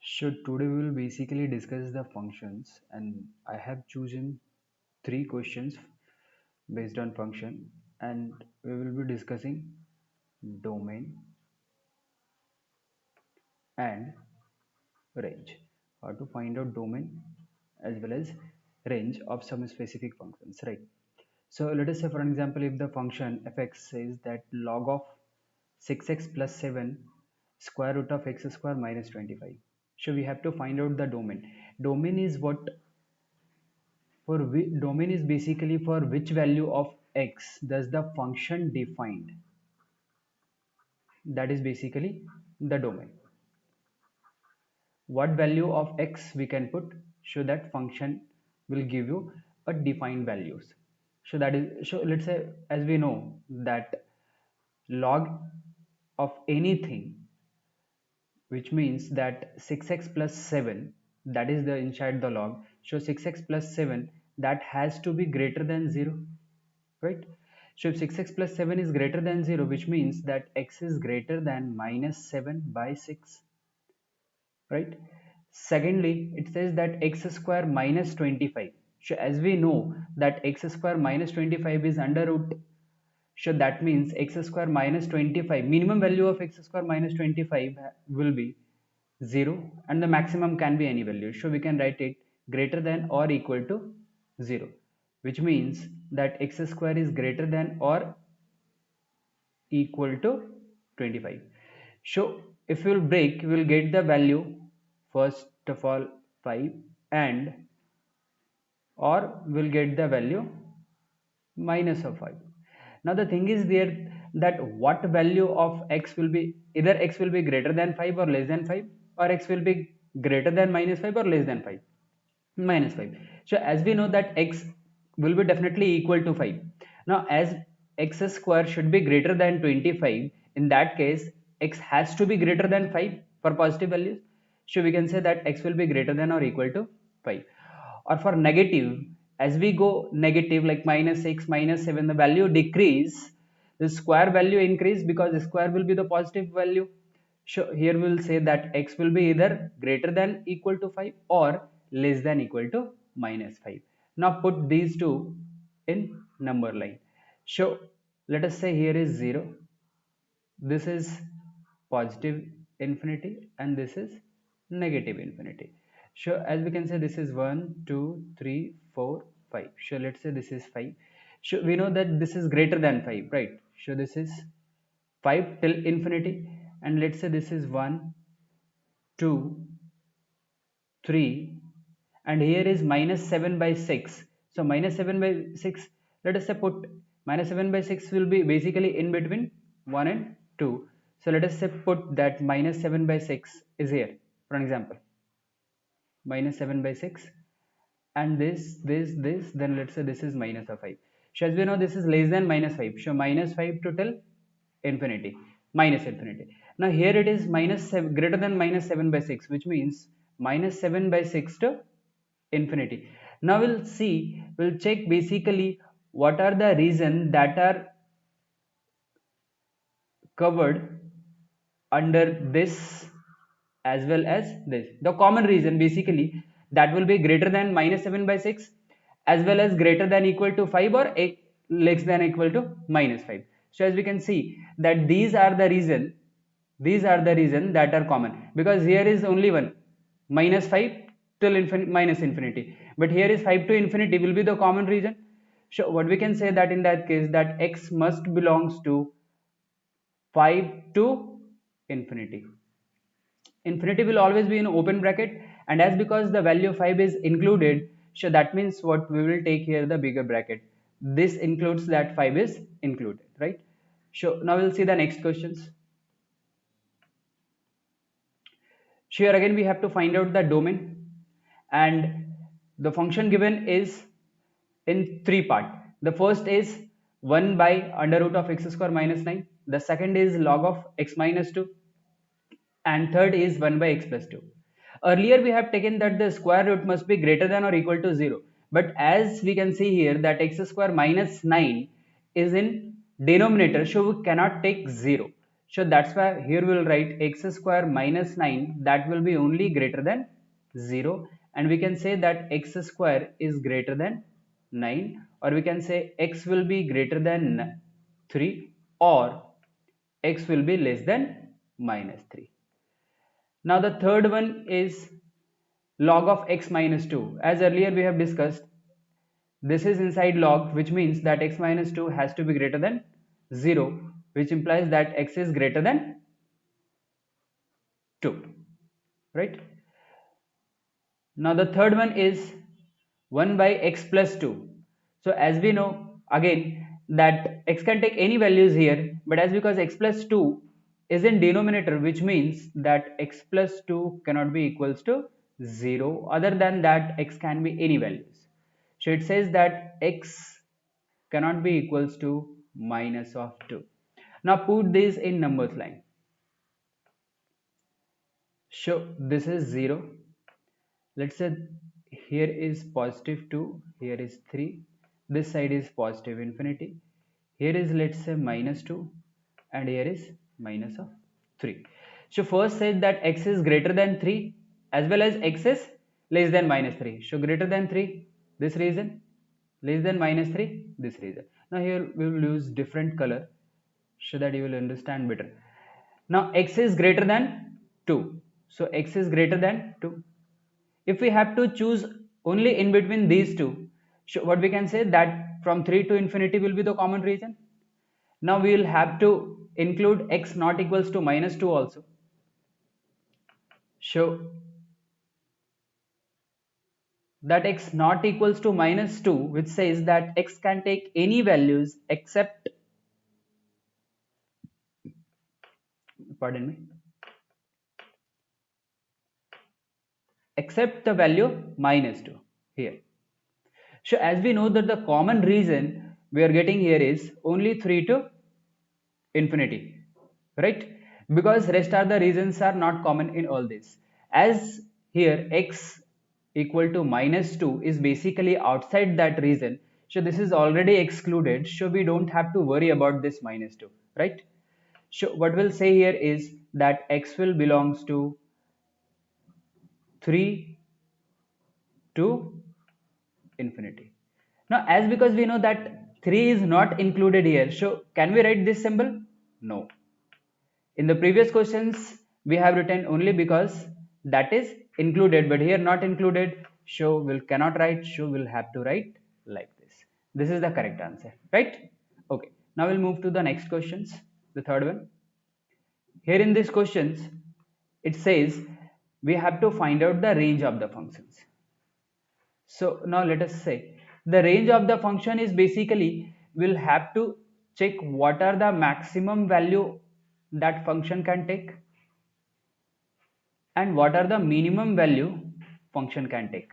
So today we will basically discuss the functions, and I have chosen three questions based on function, and we will be discussing domain and range. How to find out domain as well as range of some specific functions, right? So let us say, for example, if the function fx says that log of 6x plus 7 square root of x square minus 25. So we have to find out the domain. Domain is what domain is basically for which value of x does the function defined. That is basically the domain. What value of x we can put so that function will give you a defined values. So that is, so let's say, as we know that log of anything, which means that 6x plus 7, that is the inside the log, so 6x plus 7, that has to be greater than 0, right? So if 6x plus 7 is greater than 0, which means that x is greater than minus 7 by 6, right? Secondly, it says that x square minus 25. So as we know that x square minus 25 is under root, so that means x square minus 25, minimum value of x square minus 25 will be 0, and the maximum can be any value. So we can write it greater than or equal to 0, which means that x square is greater than or equal to 25. So if we will break, we will get the value first of all 5, and or we'll get the value minus of 5. Now the thing is there that what value of x will be, either x will be greater than 5 or less than 5, or x will be greater than minus 5 or less than 5, minus 5. So as we know that x will be definitely equal to 5. Now as x square should be greater than 25, in that case x has to be greater than 5 for positive values. So we can say that x will be greater than or equal to 5. Or for negative, as we go negative like minus 6, minus 7, the value decrease, the square value increase because the square will be the positive value. So here we will say that x will be either greater than equal to 5 or less than equal to minus 5. Now put these two in number line. So let us say here is 0, this is positive infinity, and this is negative infinity. So as we can say, this is 1 2 3 4 5. So let's say this is 5. So we know that this is greater than 5, right? So this is 5 till infinity, and let's say this is 1 2 3, and here is minus 7 by 6. So minus 7 by 6, let us say put minus 7 by 6 will be basically in between 1 and 2. So let us say put that minus 7 by 6 is here, for example, minus 7 by 6, and this, then let's say this is minus of 5. So as we know, this is less than minus 5, so minus 5 to till infinity, minus infinity. Now here it is minus 7, greater than minus 7 by 6, which means minus 7 by 6 to infinity. Now we'll check basically what are the reasons that are covered under this as well as this. The common reason basically that will be greater than minus 7 by 6, as well as greater than equal to 5, or less than equal to minus 5. So as we can see that these are the reason that are common, because here is only one, minus 5 till infinity, minus infinity, but here is 5 to infinity will be the common reason. So what we can say that in that case that x must belongs to 5 to infinity. Infinity will always be in open bracket, and as because the value of 5 is included, so that means what we will take here the bigger bracket. This includes that 5 is included, right? So now we'll see the next questions. So here again we have to find out the domain, and the function given is in three part. The first is 1 by under root of x square minus 9. The second is log of x minus 2, and third is 1 by x plus 2. Earlier we have taken that the square root must be greater than or equal to 0, but as we can see here that x square minus 9 is in denominator, so we cannot take 0. So that's why here we'll write x square minus 9, that will be only greater than 0, and we can say that x square is greater than 9, or we can say x will be greater than 3, or x will be less than minus 3. Now the third one is log of x minus 2. As earlier we have discussed, this is inside log, which means that x minus 2 has to be greater than 0, which implies that x is greater than 2, right? Now the third one is 1 by x plus 2. So as we know again that x can take any values here, but as because x plus 2 is in denominator, which means that x plus 2 cannot be equals to 0. Other than that, x can be any values. So it says that x cannot be equals to minus of 2. Now put this in numbers line. So this is 0. Let's say here is positive 2, here is 3, this side is positive infinity, here is let's say minus 2, and here is minus of 3. So first said that x is greater than 3 as well as x is less than minus 3. So greater than 3, this reason, less than minus 3, this reason. Now here we will use different color so that you will understand better. Now x is greater than 2, so x is greater than 2. If we have to choose only in between these two, so what we can say that from 3 to infinity will be the common region. Now we will have to include x not equals to minus 2 also. So that x not equals to minus 2, which says that x can take any values except, pardon me, except the value minus 2 here. So as we know that the common reason we are getting here is only 3 to infinity, right? Because rest are the reasons are not common in all this. As here x equal to minus 2 is basically outside that reason, so this is already excluded, so we don't have to worry about this minus 2, right? So what we'll say here is that x will belongs to 3 to infinity. Now as because we know that 3 is not included here, so can we write this symbol? No. In the previous questions we have written only because that is included, but here not included, so we cannot write, so we'll have to write like this. This is the correct answer, right? Okay, now we'll move to the next questions, the third one. Here in these questions it says we have to find out the range of the functions. So now let us say the range of the function is basically we'll have to check what are the maximum value that function can take and what are the minimum value function can take.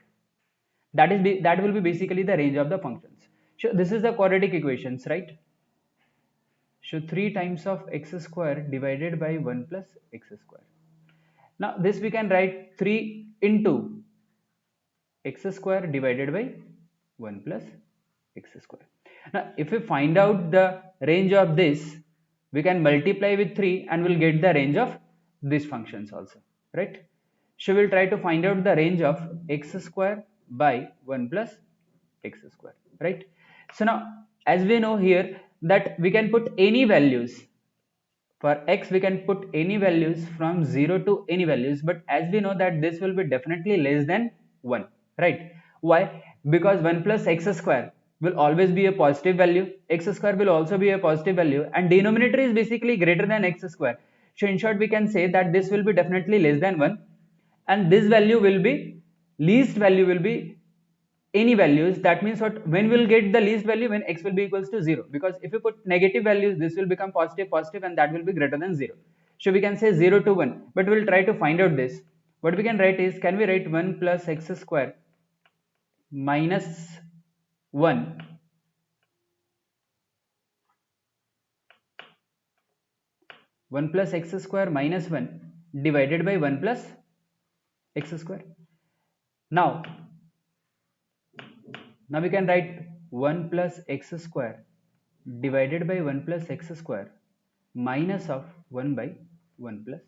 That will be basically the range of the functions. So this is the quadratic equations, right? So 3 times of x square divided by 1 plus x square. Now this we can write 3 into x square divided by 1 plus x square. Now if we find out the range of this, we can multiply with 3 and we'll get the range of these functions also, right? So we'll try to find out the range of x square by 1 plus x square, right? So now as we know here that we can put any values. For x we can put any values from 0 to any values, but as we know that this will be definitely less than 1, right? Why? Because 1 plus x square will always be a positive value, x square will also be a positive value, and denominator is basically greater than x square. So in short we can say that this will be definitely less than 1, and this value will be, least value will be any values. That means what, when we'll get the least value, when x will be equals to 0, because if you put negative values this will become positive, and that will be greater than 0. So we can say 0 to 1, but we'll try to find out this. What we can write is, can we write 1 plus x square minus 1 1 plus x square minus 1 divided by 1 plus x square. Now we can write 1 plus x square divided by 1 plus x square minus of 1 by 1 plus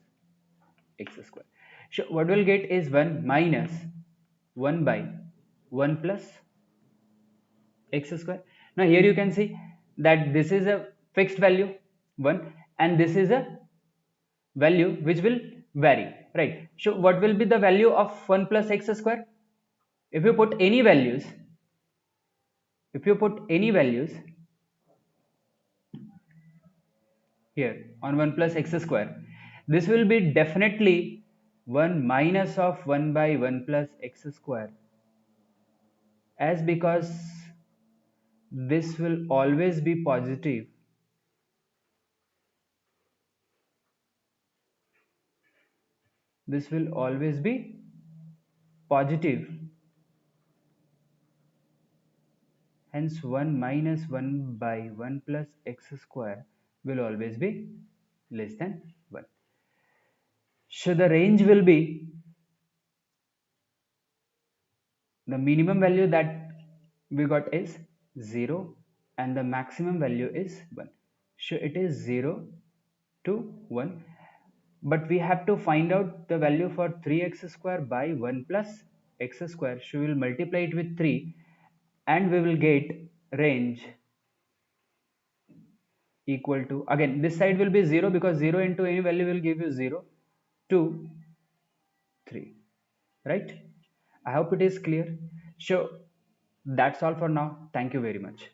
x square. So what we'll get is 1 minus 1 by 1 plus x square. Now here you can see that this is a fixed value 1 and this is a value which will vary, right? So what will be the value of 1 plus x square? If you put any values, if you put any values here on 1 plus x square, this will be definitely 1 minus of 1 by 1 plus x square, as because this will always be positive. This will always be positive. Hence 1 minus 1 by 1 plus x square will always be less than 1. So the range will be, the minimum value that we got is 0 and the maximum value is 1. So it is 0 to 1, but we have to find out the value for 3x square by 1 plus x square. So we will multiply it with 3 and we will get range equal to, again this side will be 0 because 0 into any value will give you 0 to 3, right? I hope it is clear. So that's all for now. Thank you very much.